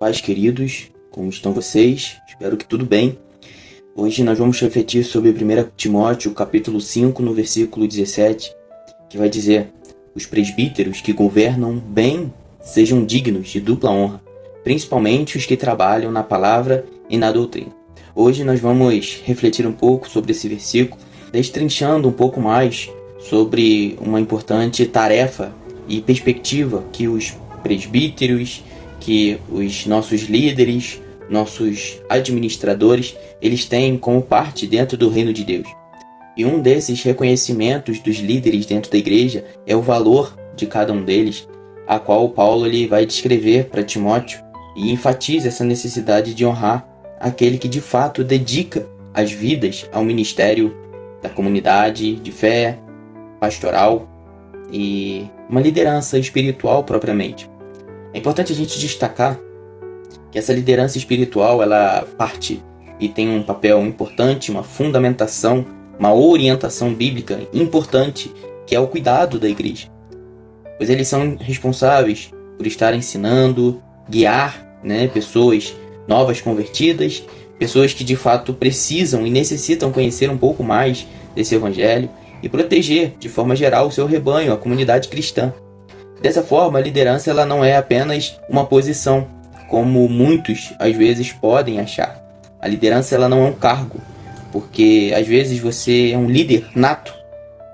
Pais queridos, como estão vocês? Espero que tudo bem. Hoje nós vamos refletir sobre 1 Timóteo, capítulo 5, no versículo 17, que vai dizer: os presbíteros que governam bem sejam dignos de dupla honra, principalmente os que trabalham na palavra e na doutrina. Hoje nós vamos refletir um pouco sobre esse versículo, destrinchando um pouco mais sobre uma importante tarefa e perspectiva que os presbíteros, que os nossos líderes, nossos administradores, eles têm como parte dentro do reino de Deus. E um desses reconhecimentos dos líderes dentro da igreja é o valor de cada um deles, a qual Paulo ele vai descrever para Timóteo e enfatiza essa necessidade de honrar aquele que de fato dedica as vidas ao ministério da comunidade de fé, pastoral e uma liderança espiritual propriamente. É importante a gente destacar que essa liderança espiritual ela parte e tem um papel importante, uma fundamentação, uma orientação bíblica importante, que é o cuidado da igreja. Pois eles são responsáveis por estar ensinando, guiar, pessoas novas convertidas, pessoas que de fato precisam e necessitam conhecer um pouco mais desse evangelho e proteger de forma geral o seu rebanho, a comunidade cristã. Dessa forma, a liderança ela não é apenas uma posição, como muitos às vezes podem achar. A liderança ela não é um cargo, porque às vezes você é um líder nato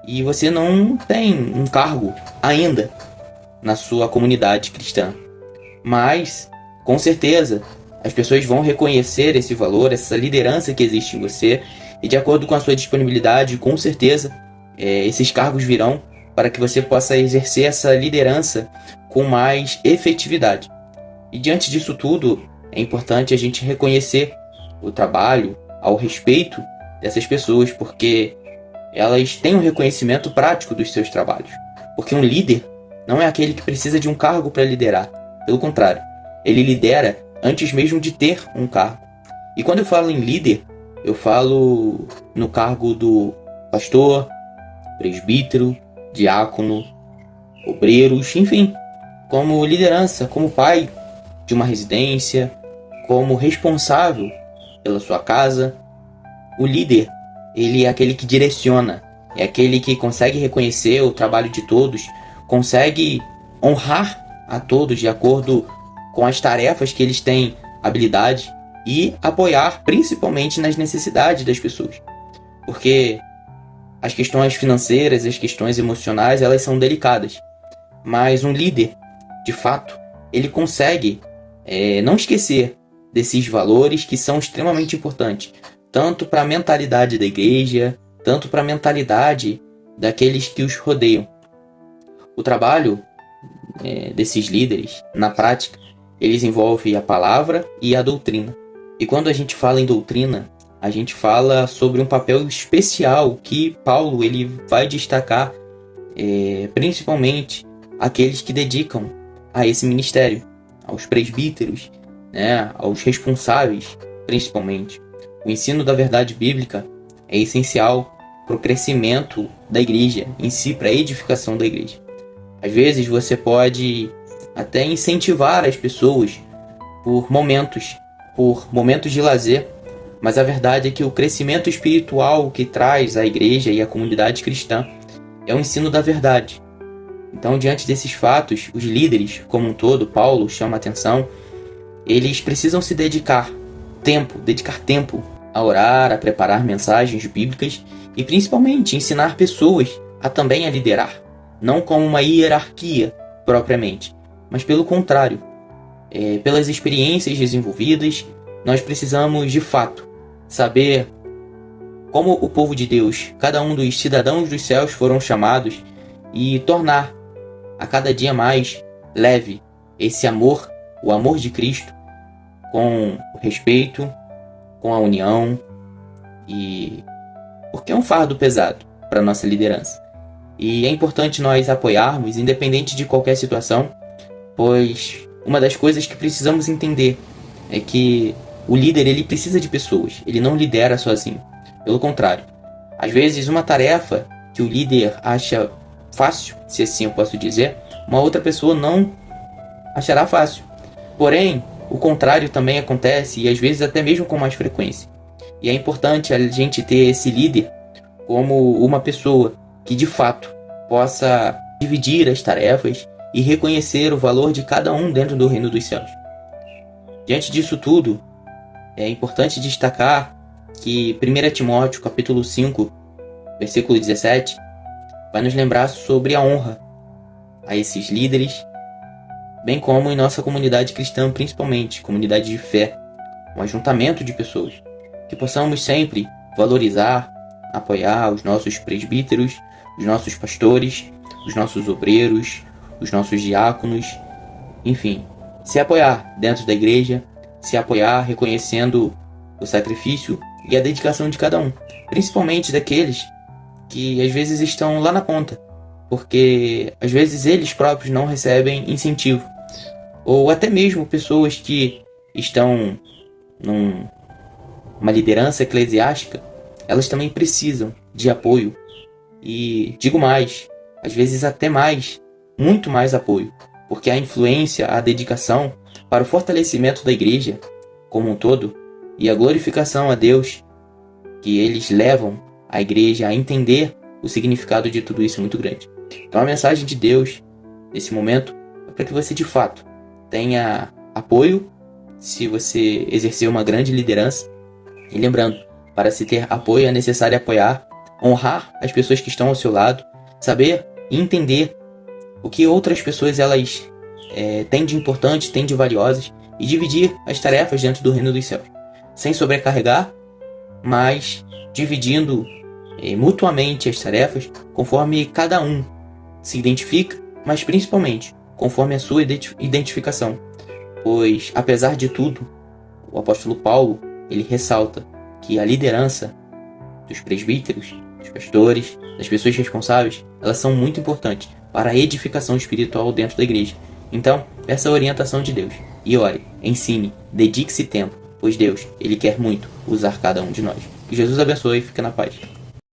e você não tem um cargo ainda na sua comunidade cristã. Mas, com certeza, as pessoas vão reconhecer esse valor, essa liderança que existe em você, e de acordo com a sua disponibilidade, com certeza, esses cargos virão para que você possa exercer essa liderança com mais efetividade. E diante disso tudo, é importante a gente reconhecer o trabalho, ao respeito dessas pessoas, porque elas têm um reconhecimento prático dos seus trabalhos. Porque um líder não é aquele que precisa de um cargo para liderar. Pelo contrário, ele lidera antes mesmo de ter um cargo. E quando eu falo em líder, eu falo no cargo do pastor, presbítero, diácono, obreiros, enfim, como liderança, como pai de uma residência, como responsável pela sua casa. O líder, ele é aquele que direciona, é aquele que consegue reconhecer o trabalho de todos, consegue honrar a todos de acordo com as tarefas que eles têm habilidade e apoiar principalmente nas necessidades das pessoas. Porque as questões financeiras, as questões emocionais, elas são delicadas. Mas um líder, de fato, ele consegue não esquecer desses valores que são extremamente importantes, tanto para a mentalidade da igreja, tanto para a mentalidade daqueles que os rodeiam. O trabalho desses líderes, na prática, eles envolvem a palavra e a doutrina. E quando a gente fala em doutrina, a gente fala sobre um papel especial que Paulo ele vai destacar, principalmente aqueles que dedicam a esse ministério, aos presbíteros, aos responsáveis, principalmente. O ensino da verdade bíblica é essencial para o crescimento da igreja em si, para a edificação da igreja. Às vezes você pode até incentivar as pessoas por momentos de lazer, mas a verdade é que o crescimento espiritual que traz a igreja e a comunidade cristã é o ensino da verdade. Então, diante desses fatos, os líderes, como um todo, Paulo chama a atenção, eles precisam se dedicar tempo a orar, a preparar mensagens bíblicas e principalmente ensinar pessoas a também a liderar, não como uma hierarquia propriamente, mas pelo contrário, pelas experiências desenvolvidas, nós precisamos de fato saber como o povo de Deus, cada um dos cidadãos dos céus foram chamados e tornar a cada dia mais leve esse amor, o amor de Cristo, com o respeito, com a união, e porque é um fardo pesado para a nossa liderança. E é importante nós apoiarmos, independente de qualquer situação, pois uma das coisas que precisamos entender é que o líder ele precisa de pessoas, ele não lidera sozinho. Pelo contrário, às vezes uma tarefa que o líder acha fácil, se assim eu posso dizer, uma outra pessoa não achará fácil. Porém, o contrário também acontece, e às vezes até mesmo com mais frequência. E é importante a gente ter esse líder como uma pessoa que de fato possa dividir as tarefas e reconhecer o valor de cada um dentro do reino dos céus. Diante disso tudo, é importante destacar que 1 Timóteo capítulo 5, versículo 17, vai nos lembrar sobre a honra a esses líderes, bem como em nossa comunidade cristã, principalmente, comunidade de fé, um ajuntamento de pessoas, que possamos sempre valorizar, apoiar os nossos presbíteros, os nossos pastores, os nossos obreiros, os nossos diáconos, enfim, se apoiar dentro da igreja, se apoiar reconhecendo o sacrifício e a dedicação de cada um, principalmente daqueles que às vezes estão lá na ponta, porque às vezes eles próprios não recebem incentivo, ou até mesmo pessoas que estão numa liderança eclesiástica, elas também precisam de apoio, e digo mais, às vezes até mais, muito mais apoio, porque a influência, a dedicação para o fortalecimento da igreja como um todo e a glorificação a Deus que eles levam a igreja a entender o significado de tudo isso é muito grande. Então a mensagem de Deus nesse momento é para que você de fato tenha apoio se você exercer uma grande liderança. E lembrando, para se ter apoio é necessário apoiar, honrar as pessoas que estão ao seu lado, saber e entender o que outras pessoas elas têm de importante, têm de valiosas, e dividir as tarefas dentro do reino dos céus, sem sobrecarregar, mas dividindo mutuamente as tarefas conforme cada um se identifica, mas principalmente conforme a sua identificação. Pois, apesar de tudo, o apóstolo Paulo ele ressalta que a liderança dos presbíteros, dos pastores, das pessoas responsáveis, elas são muito importantes para a edificação espiritual dentro da igreja. Então, peça a orientação de Deus e ore, ensine, dedique-se tempo, pois Deus, ele quer muito usar cada um de nós. Que Jesus abençoe e fique na paz.